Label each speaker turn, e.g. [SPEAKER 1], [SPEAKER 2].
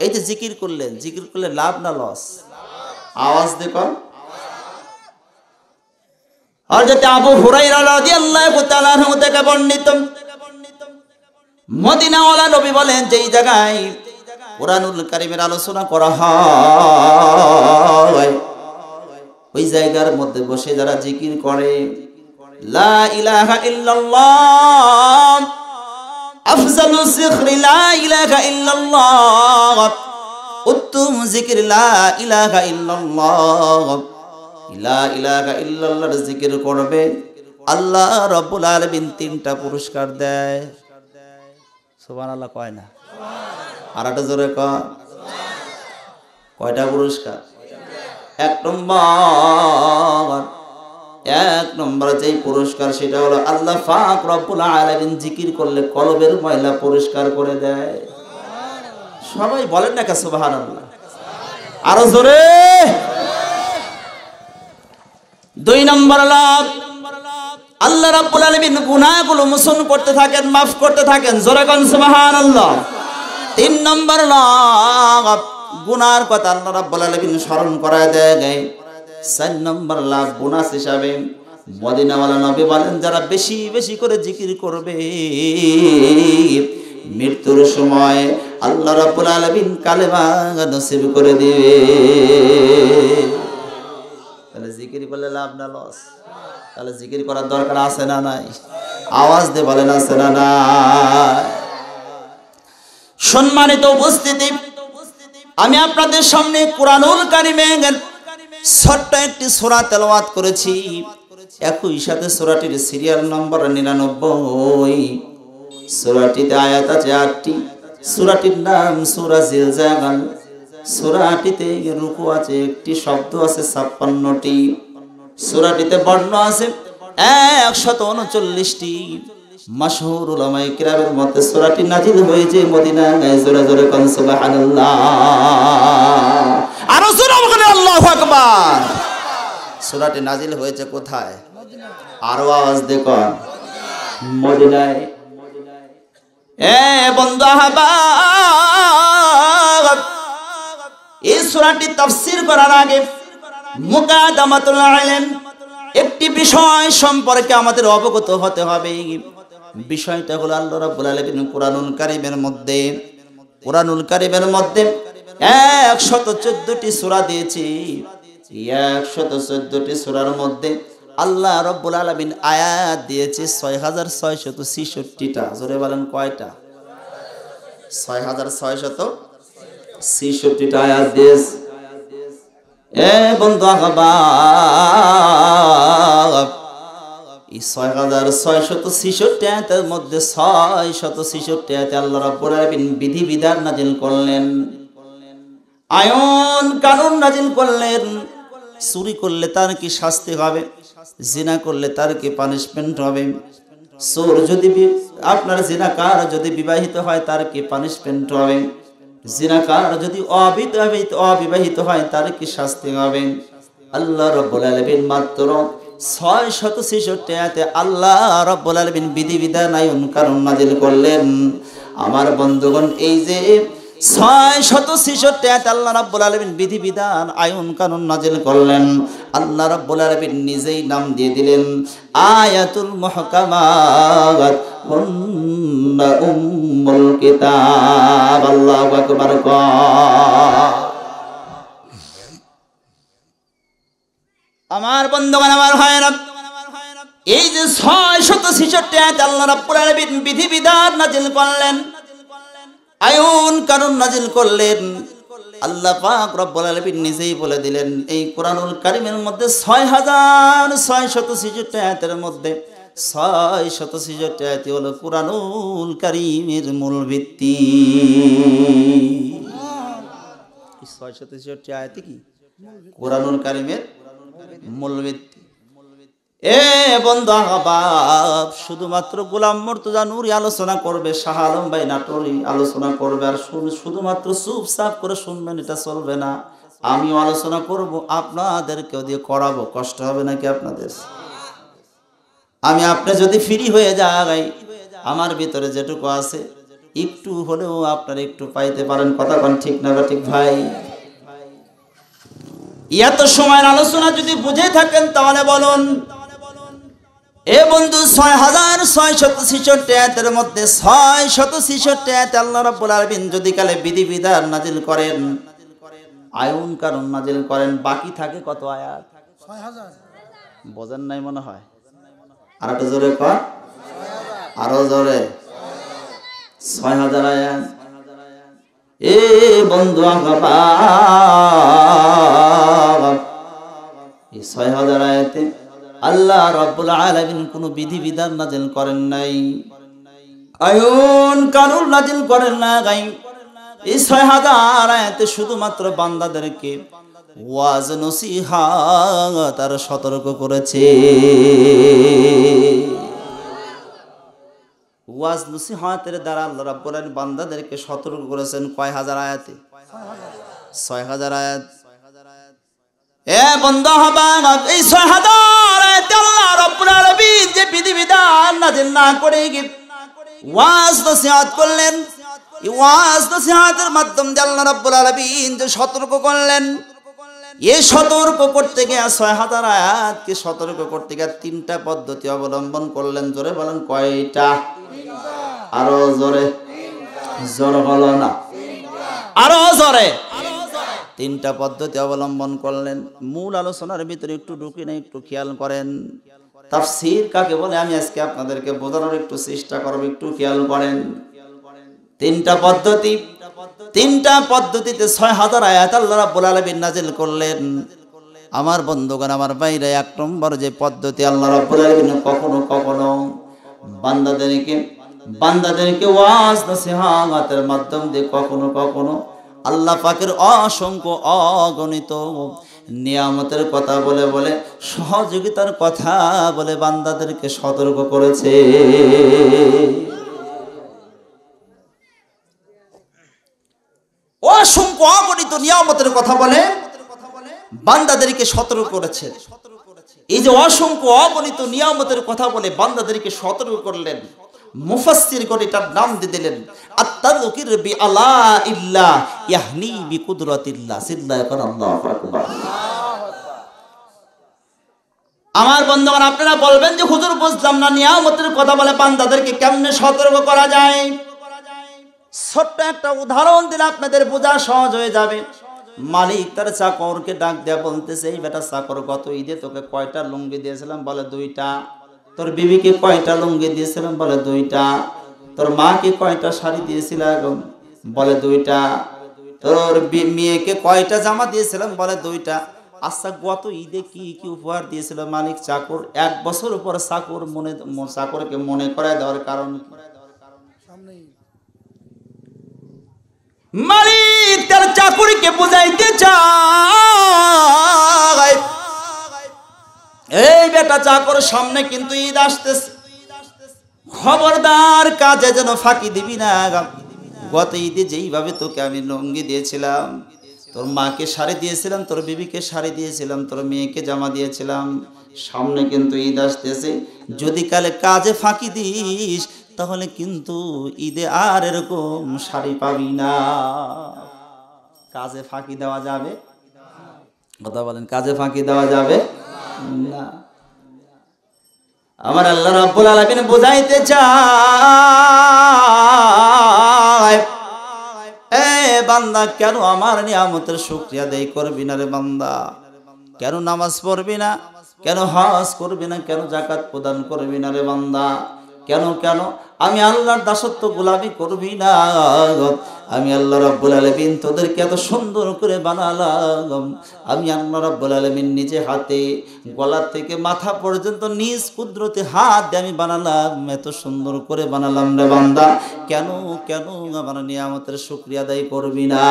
[SPEAKER 1] এই যে জিকির করলে লাভ না লস? আওয়াজ দেখো। হযরত আবু হুরায়রা রাদিয়াল্লাহু তাআলা আনহু থেকে বর্ণিত, মদিনাওয়ালা নবী বলেন যেই জায়গায় কুরআনুল কারীমের আলোচনা করা হয় ওই জায়গার মধ্যে বসে যারা জিকির করে, লা ইলাহা ইল্লাল্লাহ, আফজালু যিকরি লা ইলাহা ইল্লাল্লাহ, উত্তম জিকির লা ইলাহা ইল্লাল্লাহ, লা ইলাহা ইল্লাল্লাহর জিকির করবে, আল্লাহ রাব্বুল আলামিন 3টা পুরস্কার দেয়। সুবহানাল্লাহ কয় না? আর একটা জোরে কয়। কয়টা পুরস্কার? এক নম্বর যেই পুরস্কার সেটা হলো আল্লাহ পাক রব্বুল আলামিন জিকির করলে কলবের ময়লা পরিষ্কার করে দেয়। সবাই বলেন না কে সুবহানাল্লাহ? আরো জোরে। 2 নম্বর লাভ, আল্লাহ রাব্বুল আলামিন গুনাহগুলো মোচন করতে থাকেন, মাফ করতে থাকেন। জোরে কোন সুবহানাল্লাহ। 3 নম্বর লাভ, গুনার কথা আল্লাহ রাব্বুল আলামিন স্মরণ করায় দেয়। 4 নম্বর লাভ, বোনাস হিসাবে মদিনাওয়ালা নবী বলেন যারা বেশি বেশি করে জিকির করবে মৃত্যুর সময় আল্লাহ রাব্বুল আলামিন কালেমা নসিব করে দিবে। তাহলে জিকির করলে লাভ না লস? তাহলে জিকির করার দরকার আছে না নাই? আওয়াজ দিয়ে বলেন আছে না নাই? সম্মানিত উপস্থিতি, আমি আপনাদের সামনে কুরআনুল কারীমের ছোট্ট একটি সূরা তেলাওয়াত করেছি। একই সাথে সূরাটির সিরিয়াল নম্বর 99। সূরাটিতে আয়াত আছে 8টি। সূরাটির নাম সূরা জিলজাল। সূরাটিতে রুকু আছে, একটি শব্দ আছে 56টি। সূরাটিতে বর্ণ আছে 139টি। মাশহুর উলামায়ে কিরামের মতে সূরাটি নাজিল হয়েছে মদিনায়। জোরে জোরে কোন সুবহানাল্লাহ। আর জোরে বলেন আল্লাহু আকবার। সূরাটি নাজিল হয়েছে কোথায়? আরো আওয়াজ দেখো। মদিনায়। বন্ধু আহবাব, এই সূরাটি তাফসীর করার আগে মুকাদ্দামাতুল ইলম, একটি বিষয় সম্পর্কে আমাদের অবগত হতে হবে। বিষয়টা হলো আল্লাহ রাব্বুল আলামিন কুরআনুল কারীমের মধ্যে 114টি সূরা দিয়েছে। 114টি সূরার মধ্যে আল্লাহ রাব্বুল আলামিন আয়াত দিয়েছে 6666টা। জোরে বলেন কয়টা? 6666টা আয়াত দিয়েছে। বন্ধু আহবাব, এই 6666 আয়াতের মধ্যে 666 আয়াতে আল্লাহ রাব্বুল আলামিন বিধি বিধান নাযিল করলেন, আইন কানুন নাযিল করলেন। চুরি করলে তার কি শাস্তি হবে, জিনা করলে তার কি পানিশমেন্ট হবে, চোর যদি আপনার জিনাকার যদি বিবাহিত হয় তার কি পানিশমেন্ট হবে, জিনাকার যদি অবিবাহিত হয় তার কি শাস্তি হবে। আল্লাহ রাব্বুল আলামিন মাত্র 666 আয়াতে আল্লাহ রাব্বুল আলামিন বিধি বিধান আইন কানুন নাযিল করলেন। আমার বন্ধুগণ, এই যে 666 আয়াতে আল্লাহ রাব্বুল আলামিন বিধি বিধান আইন কানুন নাযিল করলেন, আল্লাহ রাব্বুল আলামিন নিজেই নাম দিয়ে দিলেন আয়াতুল মুহকামাত হুন্না উম্মুল কিতাব। আল্লাহু আকবার। আমার বন্ধুগণ, আমার ভাইরা, এই যে 666 আয়াতে আল্লাহ রাব্বুল আলামিন বিধি বিধান নাযিল করলেন, আইন কানুন নাযিল করলেন, আল্লাহ পাক রব্বুল আলামিন নিজেই বলে দিলেন এই কুরআনুল কারীমের মধ্যে 6666 আয়াতের মধ্যে 666 আয়াতই হলো কুরআনুল কারীমের মূল ভিত্তি। 666 আয়াতই কি কুরআনুল কারীমের মূল ভিত্তি। বন্ধু আহবাব, শুধুমাত্র গোলাম মুর্তজা নূরী আলোচনা করবে, শাহ আলম ভাই নাটোরী আলোচনা করবে, আর শুধুমাত্র চুপচাপ করে শুনবেন এটা চলবে না। আমিও আলোচনা করব, আপনাদেরকেও দিয়ে করাবো। কষ্ট হবে নাকি আপনাদের? আপনি যদি ফ্রি হয়ে যাই, আমার ভিতরে যেটুকু আছে একটু হলেও আপনারা একটু পাইতে পারেন। কথা কোন ঠিক না ঠিক ভাই? এত সময়ের আলোচনা যদি বুঝে থাকেন তাহলে বলুন, এ বন্ধু ৬৬৬৬ আয়াতের মধ্যে ৬৬৬ আয়াতে আল্লাহ রাব্বুল আলামিন যদি কালে বিধিবিধান নাজিল করেন, আইন কানুন নাজিল করেন, বাকি থাকে কত আয়াত? ৬০০০। বোঝেন নাই মনে হয়? আর একটু জোরে কর, আরো জোরে। ৬০০০ আয়াত। এ বন্ধু এই ৬০০০ আয়াতে আল্লাহ রাব্বুল আলামিন কোন বিধিবিধান নাজিল করেন নাই, আইন কানুন নাজিল করেন না। এই ৬০০০ আয়াতে শুধুমাত্র বান্দাদেরকে ওয়াজ নসিহত আর সতর্ক করেছে। ওয়াজ নসিহতের দ্বারা আল্লাহ রাব্বুল আলামিন বান্দাদেরকে সতর্ক করেছেন কয় হাজার আয়াতে? ৬০০০ আয়াত। এ বন্ধু হবা, এই ৬০০০ আয়াতে আল্লাহ রাব্বুল আলামিন যে বিধিবিধান নাজিল না করে ওয়াজ নসিহত করলেন, এই ওয়াজ নসিহতের মাধ্যমে দিয়ে আল্লাহ রাব্বুল আলামিন যে সতর্ক করলেন, এই সতর্ক করতে গিয়ে ৬০০০ আয়াতকে সতর্ক করতে গিয়ে ৩টা পদ্ধতি অবলম্বন করলেন। জোরে বলেন কয়টা? আরো জোরে, জোর হলো না, আরো জোরে। ৩টা পদ্ধতি অবলম্বন করলেন। মূল আলোচনার ভিতরে একটু ঢুকি না, একটু খেয়াল করেন। তাফসীর কাকে বলে আমি আজকে আপনাদেরকে বোঝানোর একটু চেষ্টা করব, একটু খেয়াল করেন। ৩টা পদ্ধতি, ৩টা পদ্ধতিতে ৬০০০ আয়াত আল্লাহ রাব্বুল আলামিন নাজিল করলেন। আমার বন্ধুগণ, আমার ভাইরা, ১ নম্বর যে পদ্ধতি, আল্লাহ রাব্বুল আলামিন কখনো কখনো বান্দাদেরকে ওয়াজ নসিহতের মাধ্যম দিয়ে কখনো কখনো আল্লাহ পাকের অসংখ্য অগণিত নিয়ামতের কথা বলে বলে, সহযোগিতার কথা বলে বান্দাদেরকে সতর্ক করেছে। অসংখ্য অগণিত নিয়ামতের কথা বলে বান্দাদেরকে সতর্ক করেছে। এই যে অসংখ্য অগণিত নিয়ামতের কথা বলে বান্দাদেরকে সতর্ক করলেন, মুফাসসিরগণ এটার নাম দিয়ে দিলেন আত-তাযকির বিআলা ইল্লাহ ইয়াহনি বিকুদরাতিল্লাহ। সিল্লাহ কর, আল্লাহু আকবার। আমার বন্ধুগণ, আপনারা বলবেন যে হুজুর বুঝলাম না, নিয়ামতের কথা বলে বান্দাদেরকে কেমনে সতর্ক করা যায়? ছোট্ট একটা উদাহরণ দিলে আপনাদের বোঝা সহজ হয়ে যাবে। মালিক তার চাকরকে ডাক দেয়া বলতেছে, এই বেটা চাকর, গত ঈদে তোকে কয়টা লুঙ্গি দিয়েছিলাম? বলে 2টা। তোর বিবিকে কয়টা লুঙ্গি দিয়েছিলাম? বলে 2টা। তোর মাকে কয়টা শাড়ি দিয়েছিলাম? বলে 2টা। তোর মেয়েকে কয়টা জামা দিয়েছিলাম? বলে 2টা। আচ্ছা, গত ঈদে কি কি উপহার দিয়েছিল মালিক? চাকর 1 বছর পর চাকরকে মনে করায় দেওয়ার কারণ মালিক তার চাকরিকে বুঝাইতে চায়, এই বেটা চাকর, সামনে কিন্তু ঈদ আসতেছে, খবরদার কাজে যেন ফাঁকি দিবি না। গত ঈদে যেইভাবে তোকে আমি লুঙ্গি দিয়েছিলাম, তোর মাকে শাড়ি দিয়েছিলাম, তোর বিবিকে শাড়ি দিয়েছিলাম, তোর মেয়েকে জামা দিয়েছিলাম, সামনে কিন্তু ঈদ আসতেছে, যদি কালে কাজে ফাঁকি দিস তাহলে কিন্তু ঈদে আর এরকম শাড়ি পাবি না। কাজে ফাঁকি দেওয়া যাবে? কথা বলেন, কাজে ফাঁকি দেওয়া যাবে না। আমার আল্লাহ রাব্বুল আলামিন বুঝাইতে চায়, এ বান্দা, কেন আমার নিয়ামতের শুকরিয়া আদায় করবি না রে বান্দা? কেন নামাজ পড়বি না? কেন হজ করবি না? কেন যাকাত প্রদান করবি না রে বান্দা? কেন কেন আমি আল্লাহর দাসত্ব গোলামি করবি না? আমি আল্লাহ রাব্বুল আলামিন তোদেরকে এত সুন্দর করে বানালাম, আমি আল্লাহ রাব্বুল আলামিন নিজে হাতে গলা থেকে মাথা পর্যন্ত নিজ কুদরতে হাত দিয়ে আমি বানালাম, এত সুন্দর করে বানালাম রে বান্দা, কেন কেন আমার নিয়ামতের শুকরিয়া আদায় করবি না?